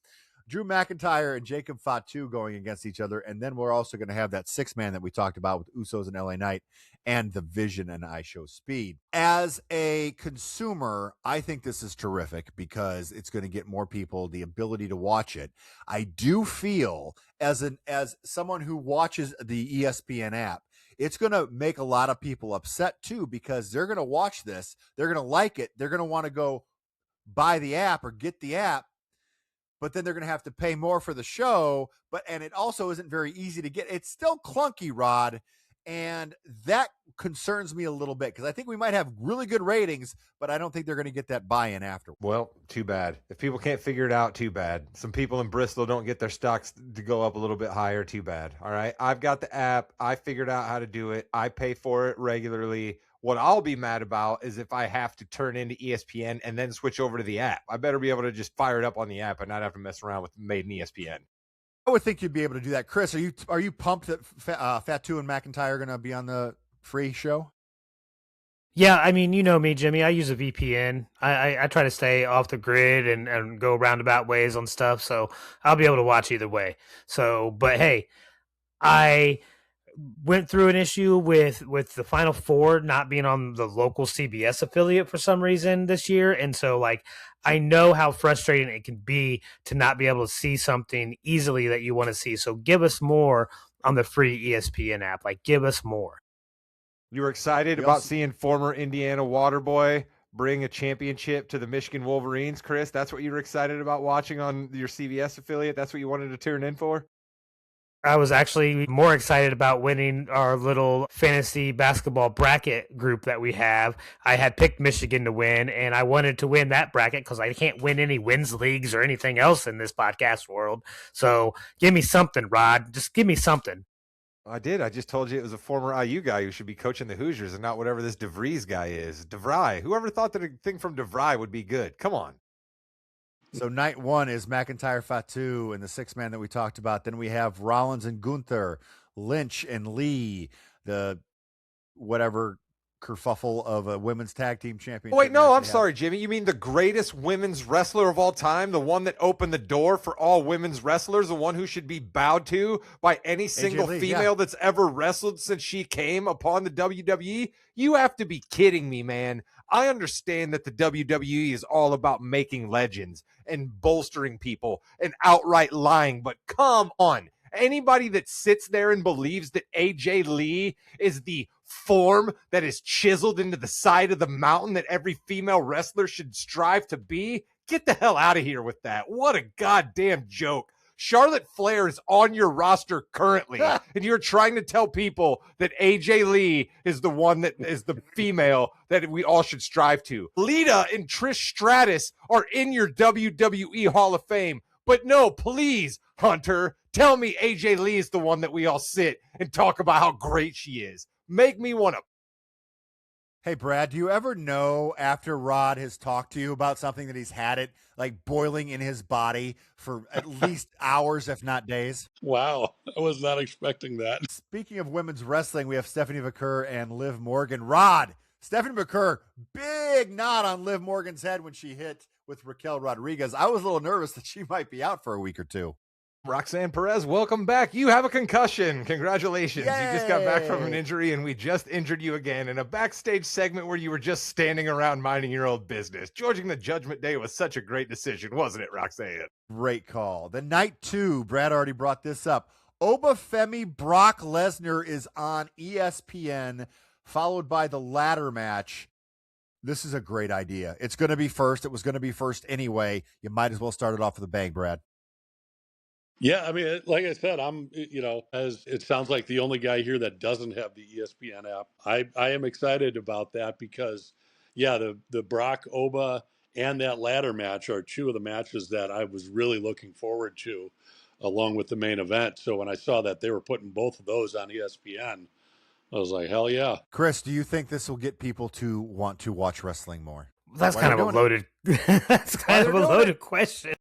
Drew McIntyre and Jacob Fatu going against each other. And then we're also going to have that 6-man that we talked about with Usos and LA Knight and the Vision and I Show Speed. As a consumer, I think this is terrific because it's going to get more people the ability to watch it. I do feel as someone who watches the ESPN app, it's going to make a lot of people upset too, because they're going to watch this. They're going to like it. They're going to want to go buy the app or get the app. But then they're going to have to pay more for the show. And it also isn't very easy to get. It's still clunky, Rod. And that concerns me a little bit because I think we might have really good ratings, but I don't think they're going to get that buy-in after. Well, too bad. If people can't figure it out, too bad. Some people in Bristol don't get their stocks to go up a little bit higher, too bad. All right. I've got the app. I figured out how to do it. I pay for it regularly. What I'll be mad about is if I have to turn into ESPN and then switch over to the app. I better be able to just fire it up on the app and not have to mess around with Made in ESPN. I would think you'd be able to do that. Chris, are you pumped that Fatu and McIntyre are going to be on the free show? Yeah, I mean, you know me, Jimmy. I use a VPN. I try to stay off the grid and go roundabout ways on stuff, so I'll be able to watch either way. So, but hey, I went through an issue with the Final Four not being on the local CBS affiliate for some reason this year, and so like I know how frustrating it can be to not be able to see something easily that you want to see. So give us more on the free ESPN app. Like, give us more. You were excited about seeing former Indiana Waterboy bring a championship to the Michigan Wolverines, Chris? That's what you were excited about watching on your CBS affiliate? That's what you wanted to tune in for? I was actually more excited about winning our little fantasy basketball bracket group that we have. I had picked Michigan to win, and I wanted to win that bracket because I can't win any wins leagues or anything else in this podcast world. So give me something, Rod. Just give me something. I did. I just told you it was a former IU guy who should be coaching the Hoosiers and not whatever this DeVries guy is. DeVry. Whoever thought that a thing from DeVry would be good? Come on. So night one is McIntyre, Fatu, and the six man that we talked about. Then we have Rollins and Gunther, Lynch and Lee, the whatever kerfuffle of a women's tag team championship. Wait, no, I'm sorry, Jimmy. You mean the greatest women's wrestler of all time, the one that opened the door for all women's wrestlers, the one who should be bowed to by any single female that's ever wrestled since she came upon the WWE? You have to be kidding me, man. I understand that the WWE is all about making legends and bolstering people and outright lying, but come on. Anybody that sits there and believes that AJ Lee is the form that is chiseled into the side of the mountain that every female wrestler should strive to be, get the hell out of here with that. What a goddamn joke. Charlotte Flair is on your roster currently, and you're trying to tell people that AJ Lee is the one that is the female that we all should strive to. Lita and Trish Stratus are in your WWE Hall of Fame. But no, please, Hunter, tell me AJ Lee is the one that we all sit and talk about how great she is. Make me want to. Hey, Brad, do you ever know after Rod has talked to you about something that he's had it like boiling in his body for at least hours, if not days? Wow. I was not expecting that. Speaking of women's wrestling, we have Stephanie McCurr and Liv Morgan. Rod, Stephanie McCurr, big nod on Liv Morgan's head when she hit with Raquel Rodriguez. I was a little nervous that she might be out for a week or two. Roxanne Perez, welcome back. You have a concussion. Congratulations. Yay! You just got back from an injury, and we just injured you again in a backstage segment where you were just standing around minding your own business. Georging the Judgment Day was such a great decision, wasn't it, Roxanne? Great call. The night two, Brad already brought this up. Obafemi Brock Lesnar is on ESPN, followed by the ladder match. This is a great idea. It's going to be first. It was going to be first anyway. You might as well start it off with a bang, Brad. Yeah, I mean, like I said, as it sounds like the only guy here that doesn't have the ESPN app. I am excited about that because, yeah, the Brock Oba and that ladder match are two of the matches that I was really looking forward to, along with the main event. So when I saw that they were putting both of those on ESPN, I was like, hell yeah. Chris, do you think this will get people to want to watch wrestling more? That's kind of a loaded. That's kind of a loaded question.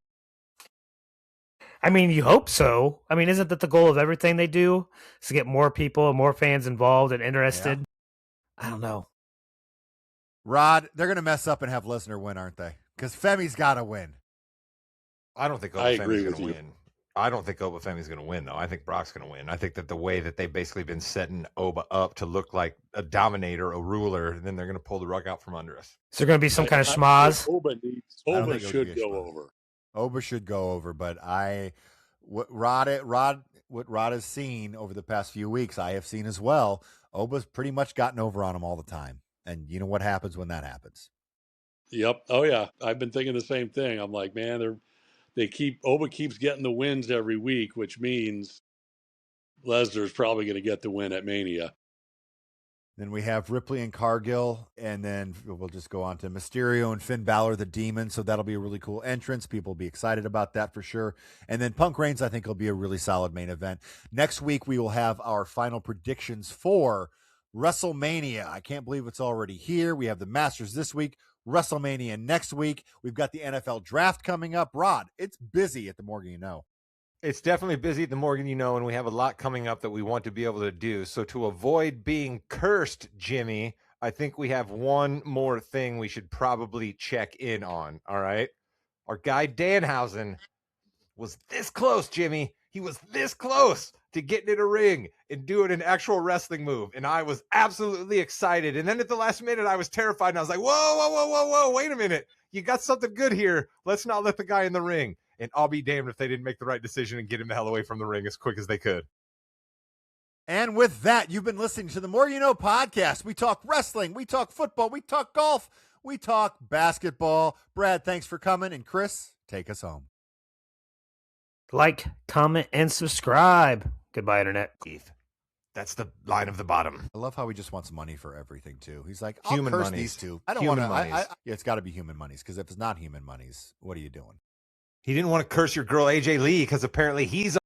I mean, you hope so. I mean, isn't that the goal of everything they do? Is to get more people and more fans involved and interested? Yeah. I don't know. Rod, they're going to mess up and have Lesnar win, aren't they? Because Femi's got to win. I don't think Obafemi's going to win. I don't think Obafemi's going to win, though. I think Brock's going to win. I think that the way that they've basically been setting Oba up to look like a dominator, a ruler, and then they're going to pull the rug out from under us. Is there going to be some kind of schmoz? Oba should go over. Oba should go over, but what Rod has seen over the past few weeks, I have seen as well. Oba's pretty much gotten over on him all the time, and you know what happens when that happens. Yep. Oh yeah, I've been thinking the same thing. I'm like, man, Oba keeps getting the wins every week, which means Lesnar's probably going to get the win at Mania. Then we have Ripley and Cargill, and then we'll just go on to Mysterio and Finn Balor, the Demon. So that'll be a really cool entrance. People will be excited about that for sure. And then Punk Reigns, I think, will be a really solid main event. Next week, we will have our final predictions for Wrestlemania. I can't believe it's already here. We have the Masters this week, Wrestlemania next week. We've got the NFL draft coming up. Rod, it's busy at the Morgan You Know. It's definitely busy at the Morgan You Know, and we have a lot coming up that we want to be able to do. So to avoid being cursed, Jimmy, I think we have one more thing we should probably check in on, all right? Our guy Danhausen was this close, Jimmy. He was this close to getting in a ring and doing an actual wrestling move, and I was absolutely excited. And then at the last minute, I was terrified, and I was like, whoa, wait a minute. You got something good here. Let's not let the guy in the ring. And I'll be damned if they didn't make the right decision and get him the hell away from the ring as quick as they could. And with that, you've been listening to the More You Know podcast. We talk wrestling, we talk football, we talk golf, we talk basketball. Brad, thanks for coming. And Chris, take us home. Like, comment, and subscribe. Goodbye, Internet. Keith, that's the line of the bottom. I love how he just wants money for everything, too. He's like, I'll Human curse monies. these two. I don't Human want to. monies. Yeah, it's got to be human monies, because if it's not human monies, what are you doing? He didn't want to curse your girl, AJ Lee, because apparently he's